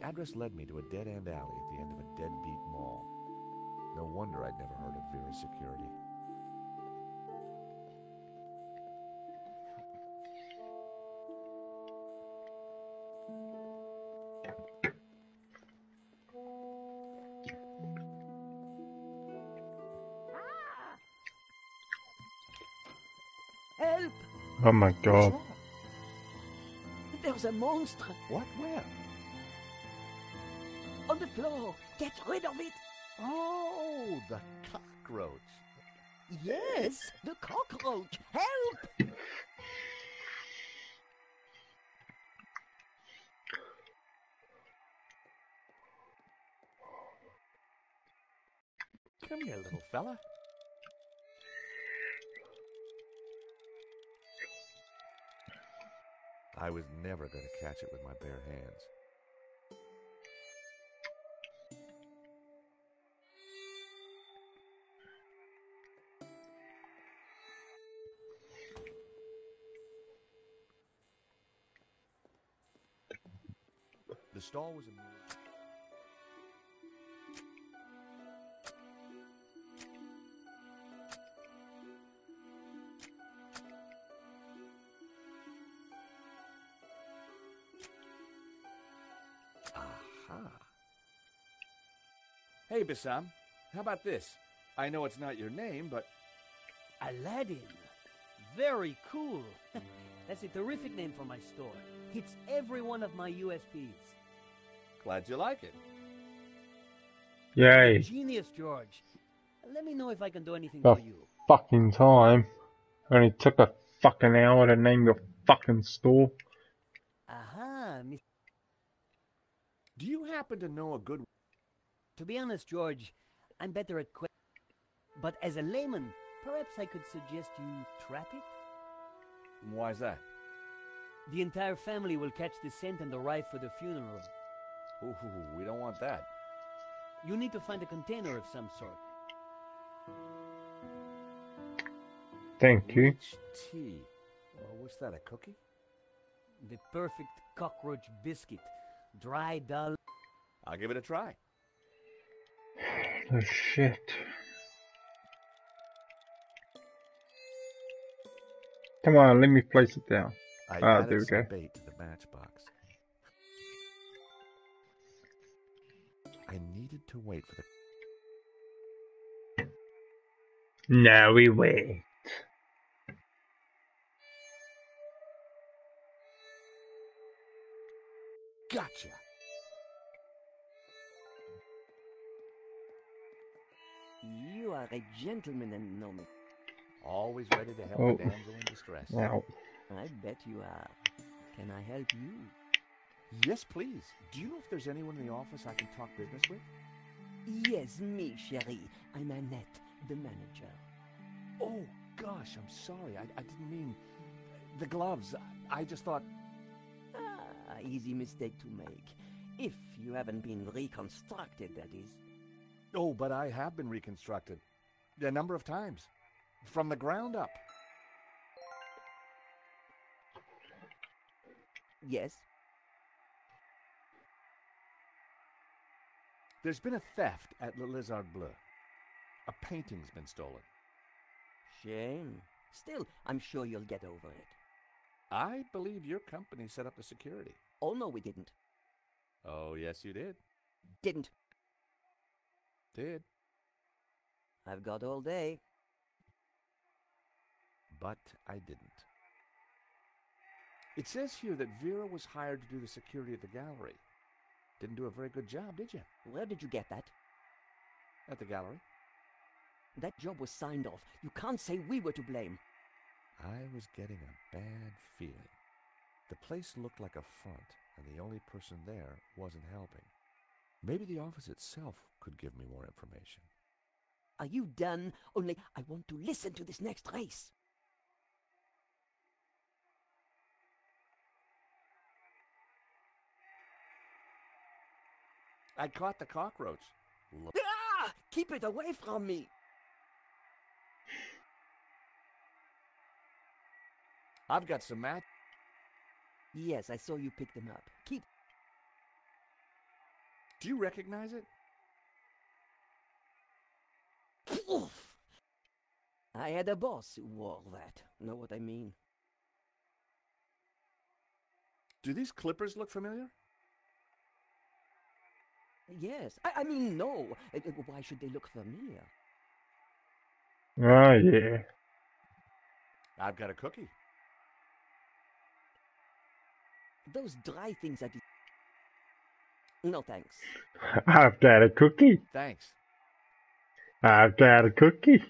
address led me to a dead-end alley at the end of a Deadbeat Mall. No wonder I'd never heard of Vera's security. Help! Oh my god. What's wrong? There's a monster What? Where? on the floor. Get rid of it. Oh, the cockroach. Yes, the cockroach. Help! Come here, little fella. I was never going to catch it with my bare hands. The stall was a... Aha. Hey, Bassam, how about this? I know it's not your name, but... Aladdin. Very cool. That's a terrific name for my store. Hits every one of my USPs. Glad you like it. Yay. Genius, George. Let me know if I can do anything The for you. fucking time. Only took a fucking hour to name your fucking store. Aha, Miss. Do you happen to know a good... To be honest, George, I'm better at questions. But as a layman, perhaps I could suggest you trap it? Why's that? The entire family will catch the scent and arrive for the funeral. Ooh, we don't want that. You need to find a container of some sort. Thank you. Rich tea. Well, what's that, a cookie? The perfect cockroach biscuit. Dry, dull. I'll give it a try. Oh shit. Come on, let me place it down. I Ah, added there we some go. bait to the matchbox. I needed to wait for the... Now we wait. Gotcha! You are a gentleman and know me. Always ready to help Oh. a damsel in distress. Now. I bet you are. Can I help you? Yes, please. Do you know if there's anyone in the office I can talk business with? Yes, me, chérie. I'm Annette, the manager. Oh, gosh, I'm sorry. I didn't mean... The gloves. I just thought... Ah, easy mistake to make. If you haven't been reconstructed, that is. Oh, but I have been reconstructed. A number of times. From the ground up. Yes? There's been a theft at Le Lézard Bleu. A painting's been stolen. Shame. Still, I'm sure you'll get over it. I believe your company set up the security. Oh, no, we didn't. Oh, yes, you did. Didn't. Did. I've got all day. But I didn't. It says here that Vera was hired to do the security of the gallery. Didn't do a very good job, did you? Where did you get that? At the gallery? That job was signed off. You can't say we were to blame. I was getting a bad feeling. The place looked like a front, and the only person there wasn't helping. Maybe the office itself could give me more information. Are you done? Only I want to listen to this next race. I caught the cockroach. Look. Ah! Keep it away from me! I've got some match. Yes, I saw you pick them up. Keep... Do you recognize it? Oof. I had a boss who wore that. Know what I mean? Do these clippers look familiar? Yes. I mean, no. Why should they look familiar? Oh, yeah. I've got a cookie. Those dry things are... No, thanks. I've had a cookie. Thanks. I've had a cookie.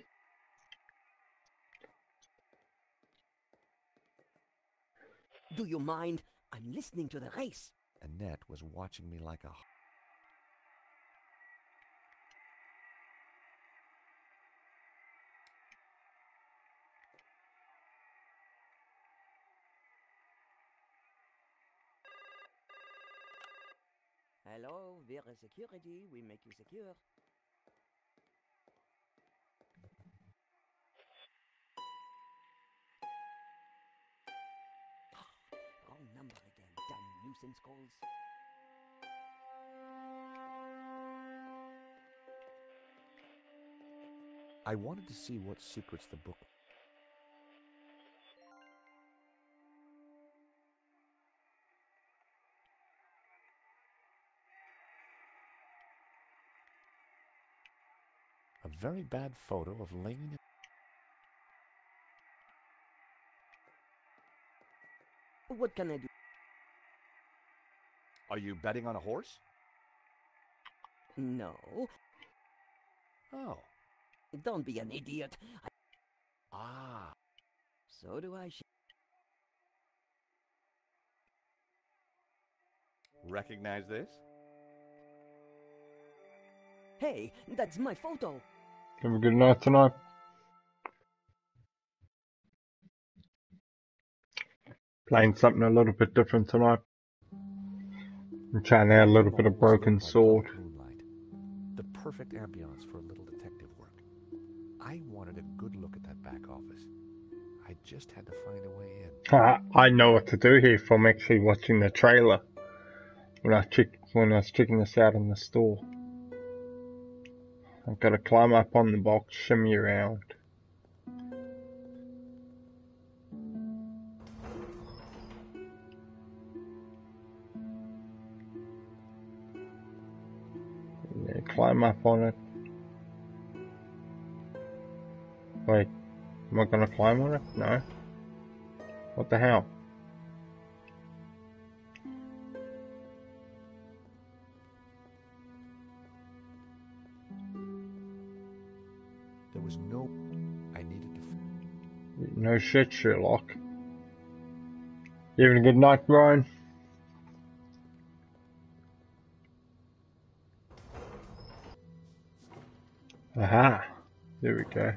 Do you mind? I'm listening to the race. Annette was watching me like a... Hello, we're security. We make you secure. Wrong number again. Damn nuisance calls. I wanted to see what secrets the book... A very bad photo of Lane... What can I do? Are you betting on a horse? No. Oh. Don't be an idiot. Ah. So do I. Recognize this? Hey, that's my photo. Have a good night tonight. Playing something a little bit different tonight. I'm trying out a little bit of Brokensword. Moonlight. The perfect ambiance for a little detective work. I wanted a good look at that back office. I just had to find a way in. I know what to do here from actually watching the trailer when I was checking this out in the store. I've got to climb up on the box, shimmy around. Yeah, climb up on it. Wait, am I going to climb on it? No. What the hell? There was no... I needed to... No shit, Sherlock. You having a good night, Brian? Aha! There we go.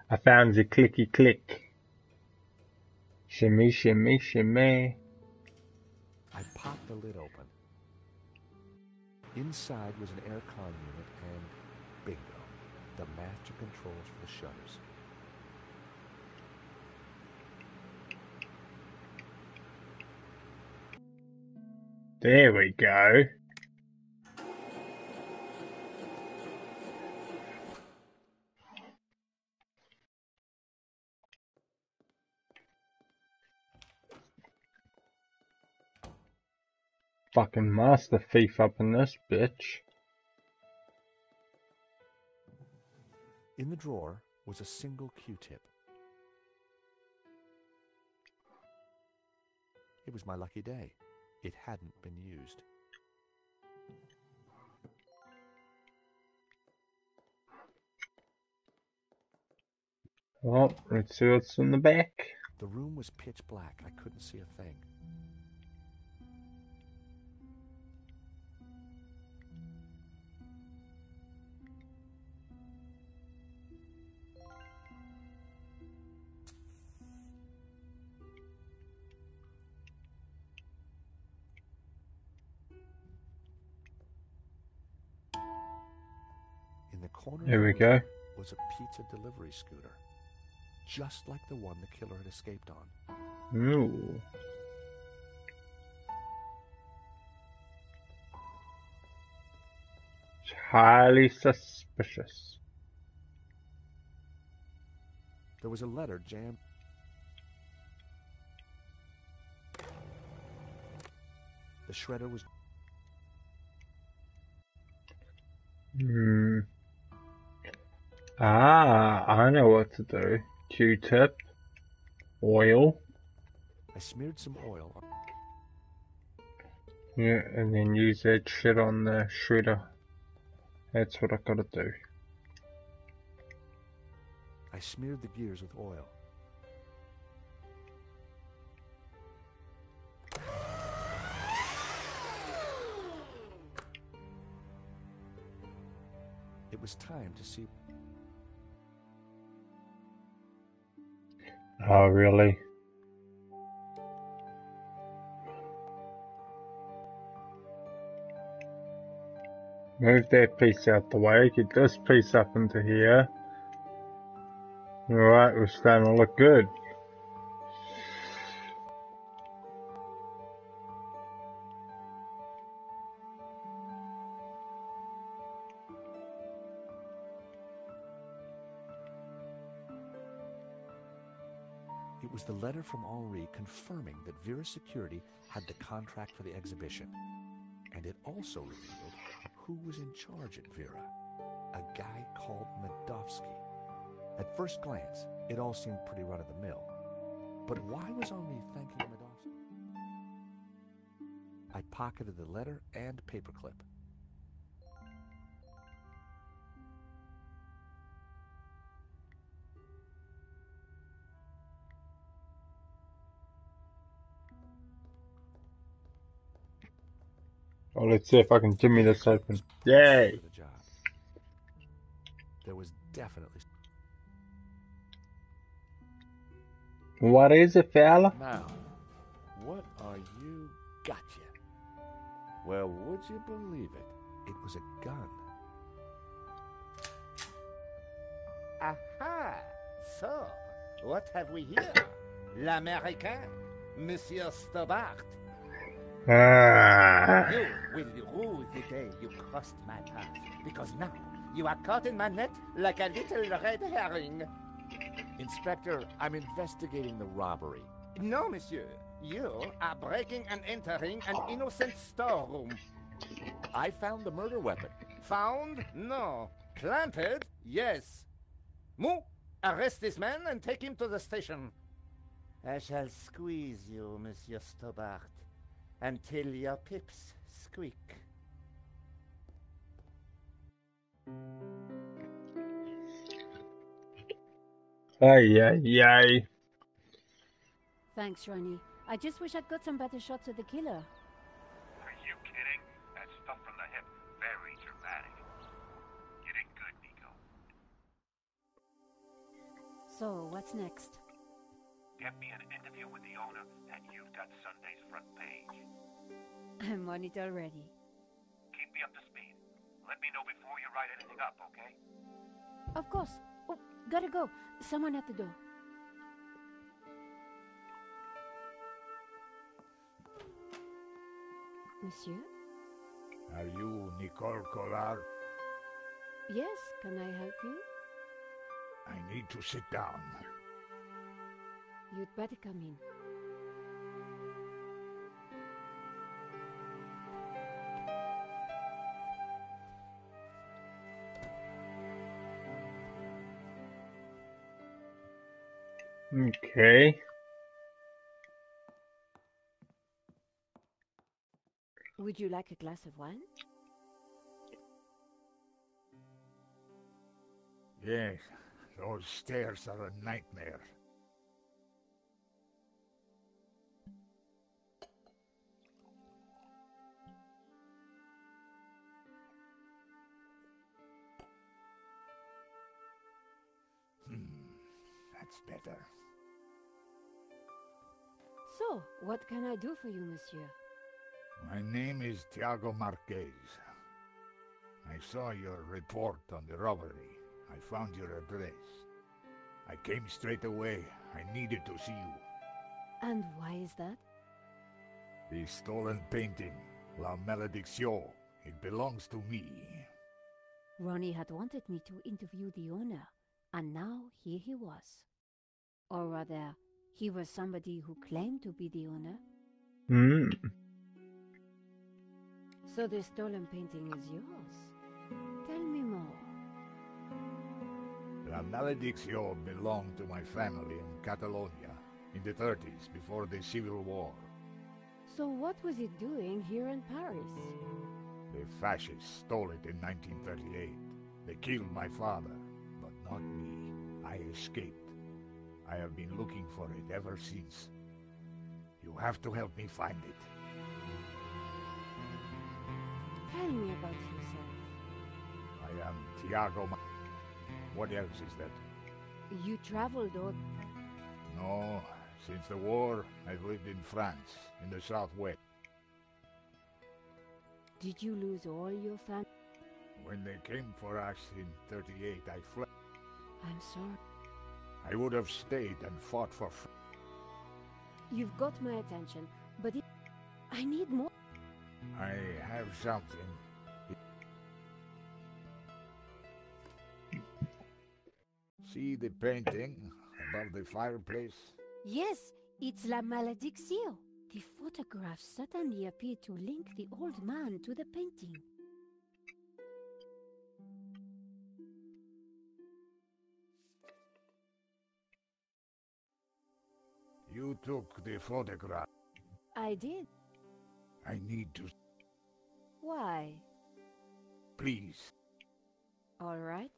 I found the clicky click. Shimmy, shimmy, shimmy. I popped the lid open. Inside was an aircon unit and bingo, the master controls for the shutters. There we go. Fucking master thief up in this bitch. In the drawer was a single Q-tip. It was my lucky day. It hadn't been used. Well, let's see what's in the back. The room was pitch black. I couldn't see a thing. In the corner Here we go. was a pizza delivery scooter, just like the one the killer had escaped on. Ooh. It's highly suspicious. There was a letter jammed. The shredder was... I know what to do. Q-tip. Oil. I smeared some oil on... Yeah, and then use that shit on the shredder. That's what I gotta do. I smeared the gears with oil. It was time to see... Oh, really? Move that piece out the way, get this piece up into here. Alright, we're starting to look good. It was the letter from Henri confirming that Vera Security had the contract for the exhibition. And it also revealed who was in charge at Vera. A guy called Medovsky. At first glance, it all seemed pretty run-of-the-mill. But why was Henri thanking Medovsky? I pocketed the letter and paperclip. Oh, let's see if I can jimmy this open. Yay! For the job. There was definitely... What is it, fella? Now, what are you... Gotcha. Well, would you believe it? It was a gun. Aha! So, what have we here? L'Américain, Monsieur Stobart. Ah. You will rue the day you crossed my path, because now you are caught in my net like a little red herring. Inspector, I'm investigating the robbery. No, monsieur. You are breaking and entering an innocent storeroom. I found the murder weapon. Found? No. Planted? Yes. Moo, arrest this man and take him to the station. I shall squeeze you, Monsieur Stobart, until your pips squeak. Ay, ay, ay. Thanks, Ronnie. I just wish I'd got some better shots of the killer. Are you kidding? That stuff from the hip, very dramatic. You did good, Nico. So, what's next? Get me an interview with the owner, and you've got Sunday's front page. I'm on it already. Keep me up to speed. Let me know before you write anything up, okay? Of course. Oh, gotta go. Someone at the door. Monsieur? Are you Nicole Collard? Yes, can I help you? I need to sit down. You'd better come in. Okay. Would you like a glass of wine? Yes, those stairs are a nightmare. That's better. So, what can I do for you, monsieur? My name is Tiago Marquez. I saw your report on the robbery. I found your address. I came straight away. I needed to see you. And why is that? The stolen painting, La Malédiction. It belongs to me. Ronnie had wanted me to interview the owner, and now here he was. Or rather, he was somebody who claimed to be the owner. Hmm. So the stolen painting is yours. Tell me more. La Malédiction belonged to my family in Catalonia in the 30s, before the Civil War. So what was it doing here in Paris? The fascists stole it in 1938. They killed my father, but not me. I escaped. I have been looking for it ever since. You have to help me find it. Tell me about yourself. I am Tiago. What else is that? You traveled all... No, since the war, I've lived in France, in the southwest. Did you lose all your family? When they came for us in 38, I fled. I'm sorry. I would have stayed and fought for You've got my attention, but I need more. I have something. See the painting above the fireplace? Yes, it's La Malédiction. The photograph certainly appeared to link the old man to the painting. You took the photograph. I did. I need to... Why? Please. All right.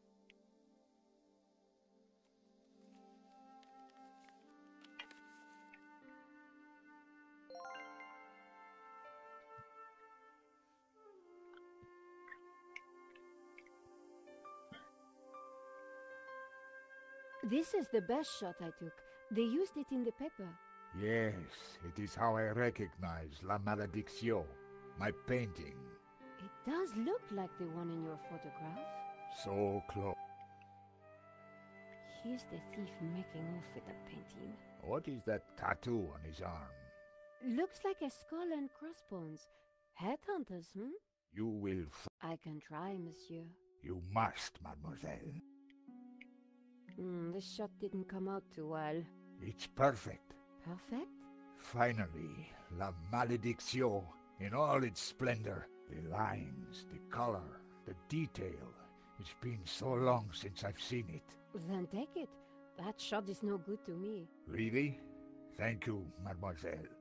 This is the best shot I took. They used it in the paper. Yes, it is how I recognize La Malédiction, my painting. It does look like the one in your photograph. So close. Here's the thief making off with the painting. What is that tattoo on his arm? Looks like a skull and crossbones. Headhunters, hmm? You will... I can try, monsieur. You must, mademoiselle. This shot didn't come out too well. It's perfect. Perfect? Finally, La Malédiction in all its splendor. The lines, the color, the detail. It's been so long since I've seen it. Then take it. That shot is no good to me. Really? Thank you, mademoiselle.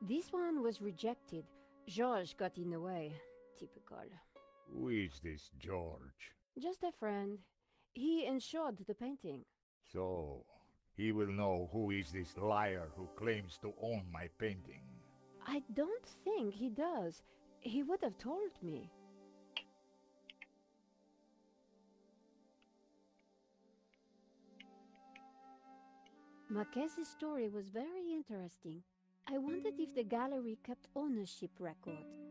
This one was rejected. Georges got in the way. Typical. Who is this George? Just a friend. He insured the painting. So, he will know who is this liar who claims to own my painting. I don't think he does. He would have told me. Marquez's story was very interesting. I wondered if the gallery kept ownership records.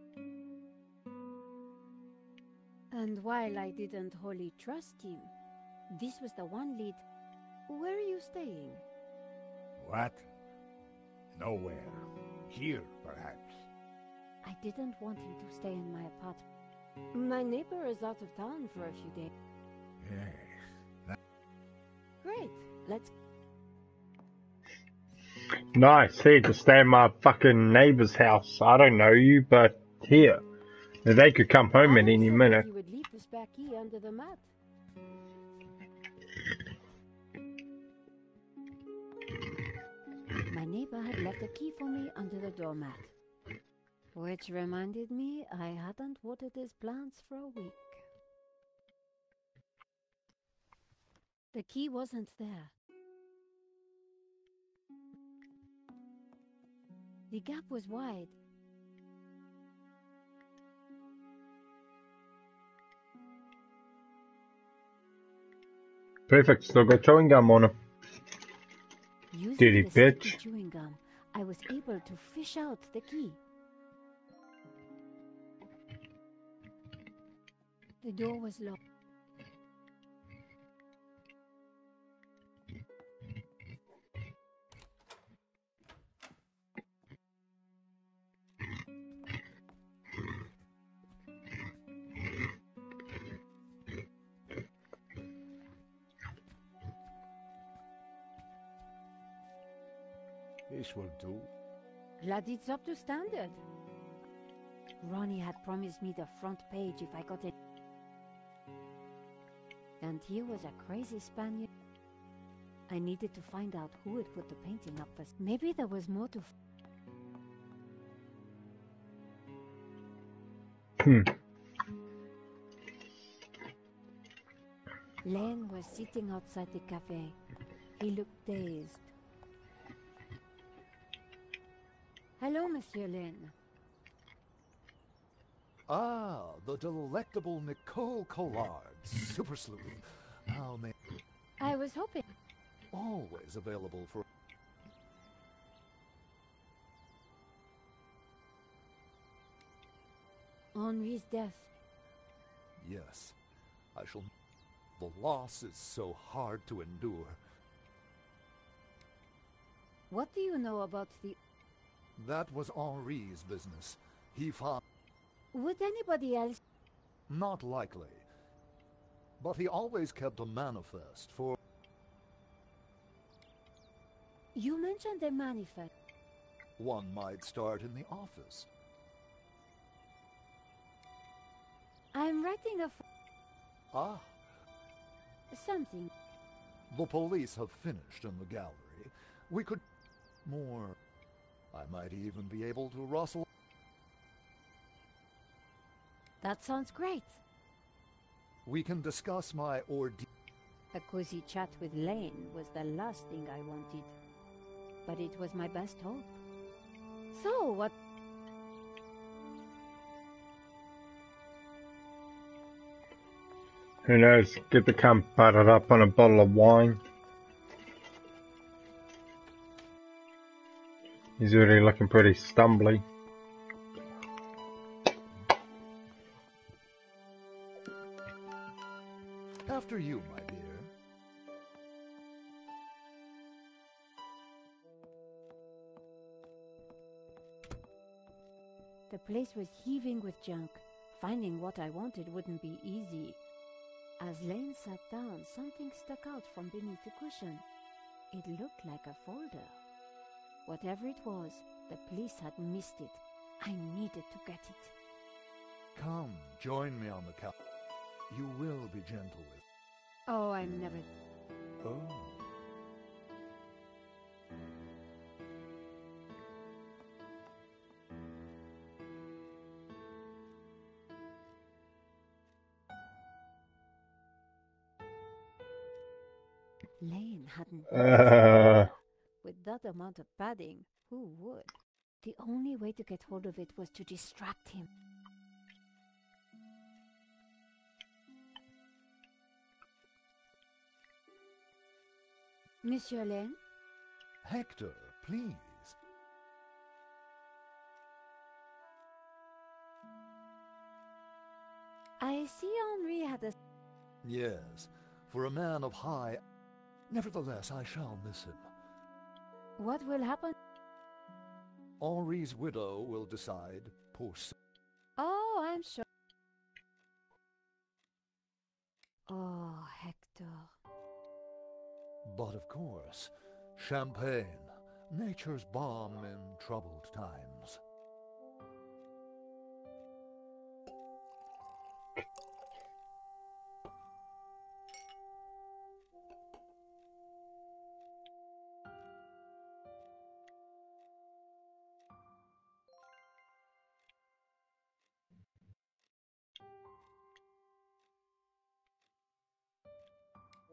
And while I didn't wholly trust him, this was the one lead. Where are you staying? What? Nowhere. Here, perhaps. I didn't want him to stay in my apartment. My neighbor is out of town for a few days. Yes. Great, let's... Nice. Here, to stay in my fucking neighbor's house. I don't know you, but here. They could come home at any minute. You would leave the spare key under the mat. My neighbor had left a key for me under the doormat. Which reminded me I hadn't watered his plants for a week. The key wasn't there. The gap was wide. Perfect. Still got chewing gum on him. Using Dirty the sticky bitch. chewing gum, I was able to fish out the key. The door was locked. This will do. Glad it's up to standard. Ronnie had promised me the front page if I got it. And here was a crazy Spaniard. I needed to find out who had put the painting up first. Maybe there was more to... Len was sitting outside the cafe. He looked dazed. Hello, Monsieur Len. Ah, the delectable Nicole Collard, super sleuth. How may... I was hoping... Always available for... Henri's death. Yes, I shall... The loss is so hard to endure. What do you know about the... That was Henri's business. He found... Would anybody else... Not likely. But he always kept a manifest for... You mentioned a manifest. One might start in the office. I'm writing a... Ah, something. the police have finished in the gallery. We could... More... I might even be able to rustle... That sounds great. We can discuss my ordeal... A cozy chat with Lane was the last thing I wanted. But it was my best hope. So, what... Who knows? Get the cunt buttered up on a bottle of wine. He's already looking pretty stumbly. After you, my dear. The place was heaving with junk. Finding what I wanted wouldn't be easy. As Lane sat down, something stuck out from beneath the cushion. It looked like a folder. Whatever it was, the police had missed it. I needed to get it. Come, join me on the couch. You will be gentle with... Oh, I'm never... Oh. Lane hadn't... With that amount of padding, who would? The only way to get hold of it was to distract him. Monsieur Lane? Hector, please. I see Henri had a... Yes, for a man of high... Nevertheless, I shall miss him. What will happen? Henri's widow will decide, poor soul. Oh, I'm sure. Oh, Hector. But of course, champagne, nature's balm in troubled times.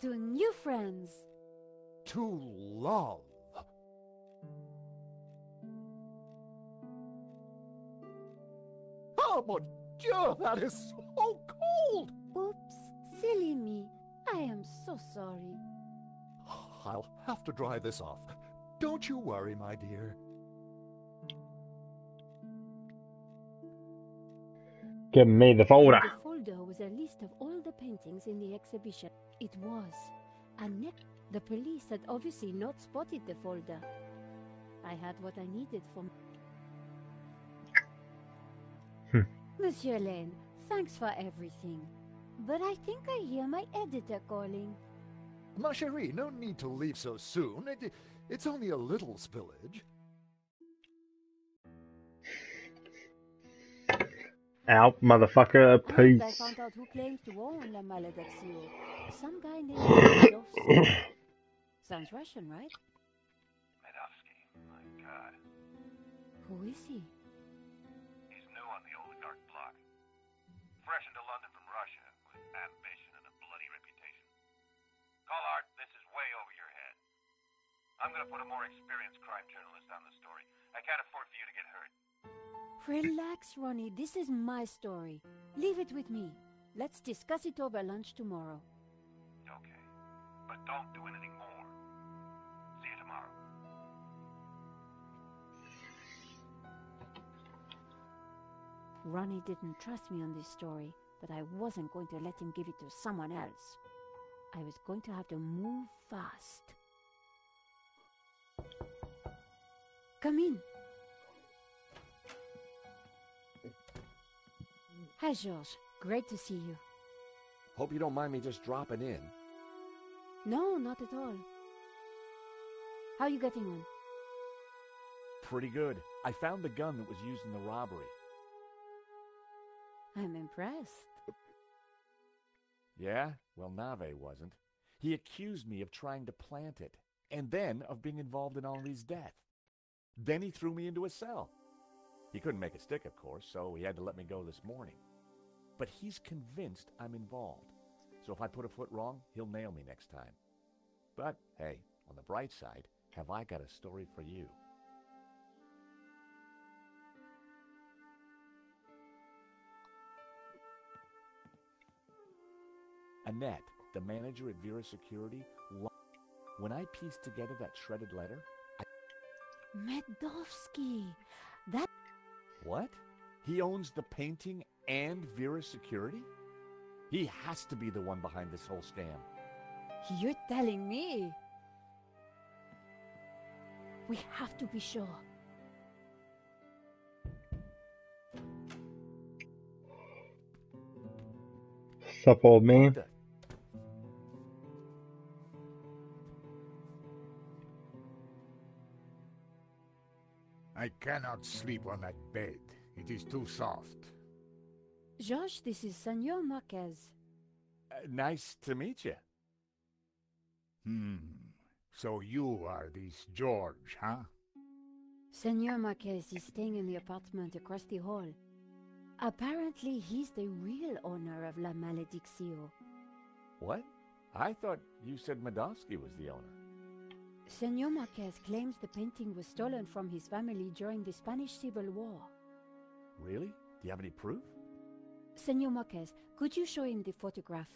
To new friends. To love. Oh, mon Dieu, that is so cold! Oops, silly me. I am so sorry. I'll have to dry this off. Don't you worry, my dear. Give me the folder. The folder was a list of all the paintings in the exhibition. It was. And the police had obviously not spotted the folder. I had what I needed for... Monsieur Lane, thanks for everything. But I think I hear my editor calling. Ma chérie, no need to leave so soon. It's only a little spillage. Out, motherfucker, And I peace. found out who claims to own La Malediccio. Some guy named Medovsky. Sounds Russian, right? Medovsky, my god. Who is he? He's new on the oligarch block. Fresh into London from Russia, with ambition and a bloody reputation. Collard, this is way over your head. I'm gonna put a more experienced crime journalist on the story. I can't afford for you to get hurt. Relax, Ronnie. This is my story. Leave it with me. Let's discuss it over lunch tomorrow. Okay. But don't do anything more. See you tomorrow. Ronnie didn't trust me on this story, but I wasn't going to let him give it to someone else. I was going to have to move fast. Come in. Hi, George. Great to see you. Hope you don't mind me just dropping in. No, not at all. How are you getting on? Pretty good. I found the gun that was used in the robbery. I'm impressed. Yeah? Well, Nave wasn't. He accused me of trying to plant it, and then of being involved in Henri's death. Then he threw me into a cell. He couldn't make it stick, of course, so he had to let me go this morning. But he's convinced I'm involved. So if I put a foot wrong, he'll nail me next time. But, hey, on the bright side, have I got a story for you. Annette, the manager at Vera Security, when I pieced together that shredded letter, Medovsky! That... What? He owns the painting and Vera Security? He has to be the one behind this whole scam. You're telling me? We have to be sure. Sup, old man? I cannot sleep on that bed. It is too soft. Josh, this is Senor Marquez. Nice to meet you. So you are this George, huh? Senor Marquez is staying in the apartment across the hall. Apparently, he's the real owner of La Malediccio. What? I thought you said Medovsky was the owner. Senor Marquez claims the painting was stolen from his family during the Spanish Civil War. Really? Do you have any proof? Senor Marquez, could you show him the photograph?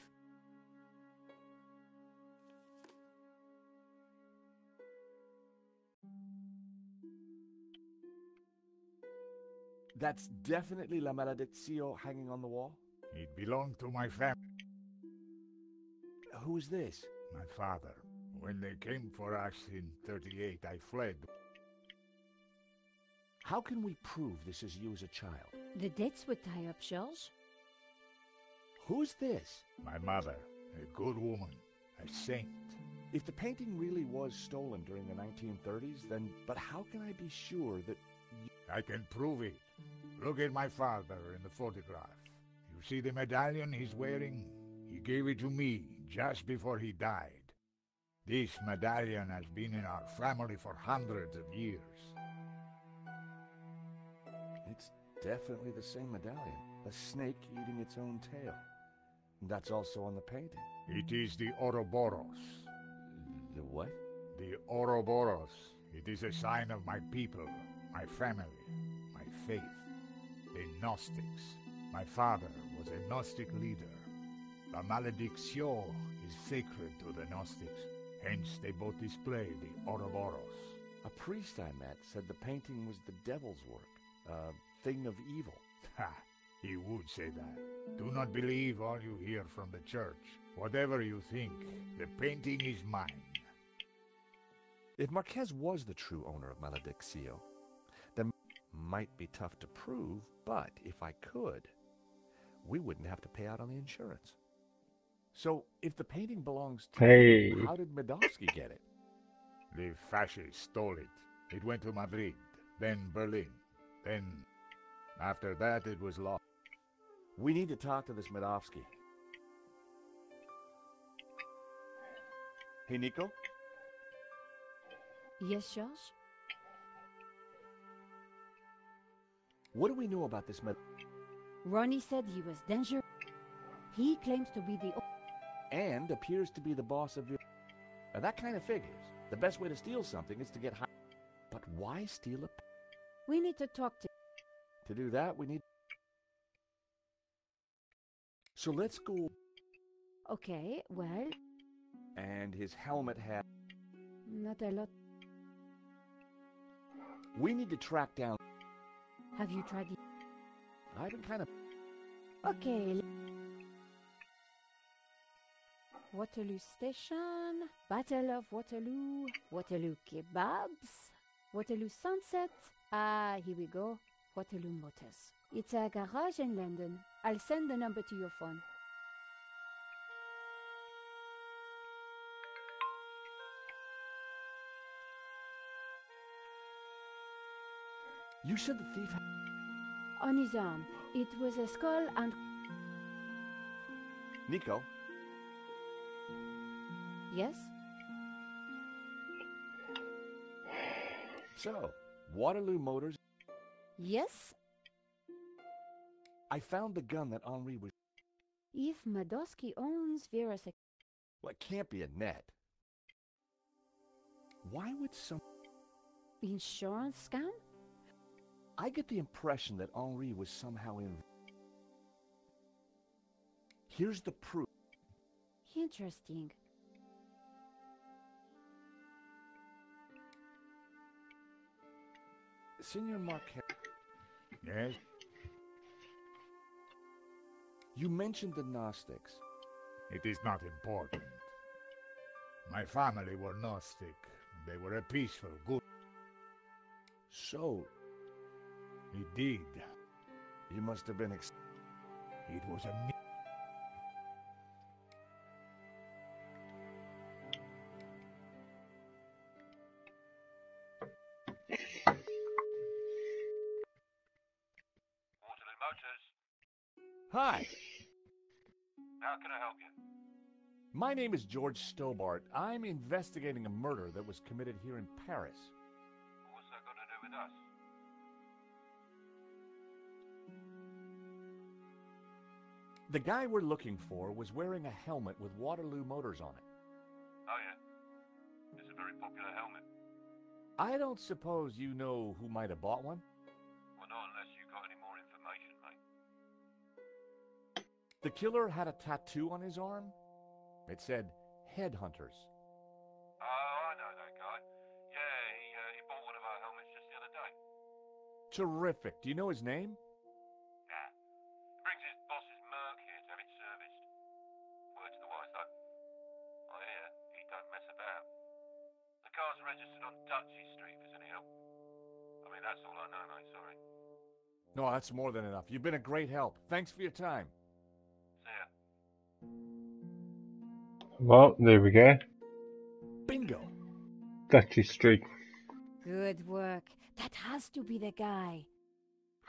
That's definitely La Malediccio hanging on the wall? It belonged to my family. Who is this? My father. When they came for us in 38, I fled. How can we prove this is you as a child? The dates would tie up, George. Who's this? My mother, a good woman, a saint. If the painting really was stolen during the 1930s, then... But how can I be sure that... I can prove it. Look at my father in the photograph. You see the medallion he's wearing? He gave it to me just before he died. This medallion has been in our family for hundreds of years. It's definitely the same medallion. A snake eating its own tail. That's also on the painting. It is the Ouroboros. The what? The Ouroboros. It is a sign of my people, my family, my faith. The Gnostics. My father was a Gnostic leader. La Malediccio is sacred to the Gnostics. Hence, they both display the Ouroboros. A priest I met said the painting was the devil's work. A thing of evil. Ha! He would say that. Do not believe all you hear from the church. Whatever you think, the painting is mine. If Marquez was the true owner of Malediccio, then might be tough to prove, but if I could, we wouldn't have to pay out on the insurance. So, if the painting belongs to Hey. you, how did Medovsky get it? The fascists stole it. It went to Madrid, then Berlin, then... After that, it was lost. We need to talk to this Medovsky. Hey, Nico? Yes, Josh? What do we know about this Ronnie said he was dangerous. He claims to be the... and appears to be the boss of... Now, that kind of figures. The best way to steal something is to get high. But why steal a... We need to talk to... To do that, we need... So let's go... Okay, well... And his helmet had... Not a lot. We need to track down... Have you tried it? I've been kind of... Okay. Waterloo Station, Battle of Waterloo, Waterloo Kebabs, Waterloo Sunset. Here we go. Waterloo Motors. It's a garage in London. I'll send the number to your phone. You said the thief... On his arm, it was a skull and... Nico? Yes? So, Waterloo Motors... Yes? I found the gun that Henri was... If Madosky owns Vera's... Well, it can't be a net. Why would some... Insurance scam? I get the impression that Henri was somehow in... Here's the proof. Interesting. Senor Marquez, Yes? you mentioned the Gnostics. It is not important. My family were Gnostic. They were a peaceful, good... So, Indeed. you must have been... It was a... Waterloo Motors. Hi, How can I help you? my name is George Stobart. I'm investigating a murder that was committed here in Paris. What's that got to do with us? The guy we're looking for was wearing a helmet with Waterloo Motors on it. Oh, yeah. It's a very popular helmet. I don't suppose you know who might have bought one? Well, not unless you got any more information, mate. The killer had a tattoo on his arm. It said, Headhunters. Oh, I know that guy. Yeah, he bought one of our helmets just the other day. Terrific. Do you know his name? Nah. Brings his boss's Merc here to have it serviced. Word to the wise, though. I hear he don't mess about. The car's registered on Dutchy Street, if there's any help. I mean, that's all I know, mate, sorry. No, that's more than enough. You've been a great help. Thanks for your time. See ya. Well, there we go. Bingo. Dutchy Street. Good work. That has to be the guy.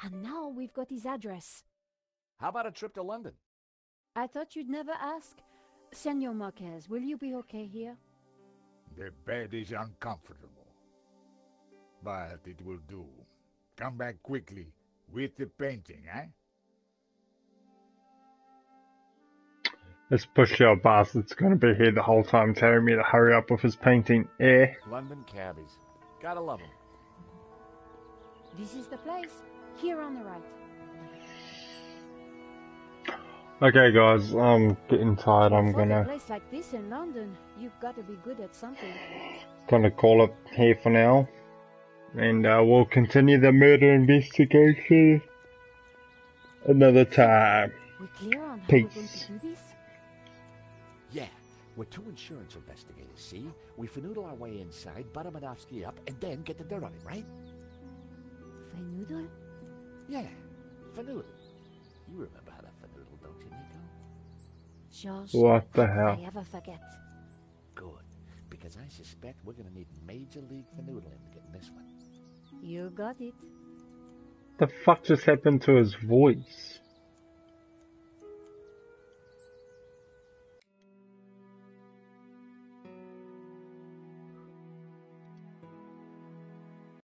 And now we've got his address. How about a trip to London? I thought you'd never ask. Senor Marquez, will you be okay here? The bed is uncomfortable. But it will do. Come back quickly with the painting, eh? This pushy bastard's gonna be here the whole time telling me to hurry up with his painting. London cabbies. Gotta love them. This is the place. Here on the right. Okay guys, I'm getting tired. I'm For a gonna place like this in London, you've got to be good at something. call it here for now. And we'll continue the murder investigation another time. We're clear on how we're going Peace. to do this? Yeah, we're two insurance investigators, see? We finagle our way inside, butter Manofsky up, and then get the dirt on him, right? Fenoodle? Yeah, finagle. You remember how to finagle, don't you, Nico? Josh, What the if hell? I ever forget. Good, because I suspect we're gonna need Major League canoodling to get in this one. You got it. The fuck just happened to his voice?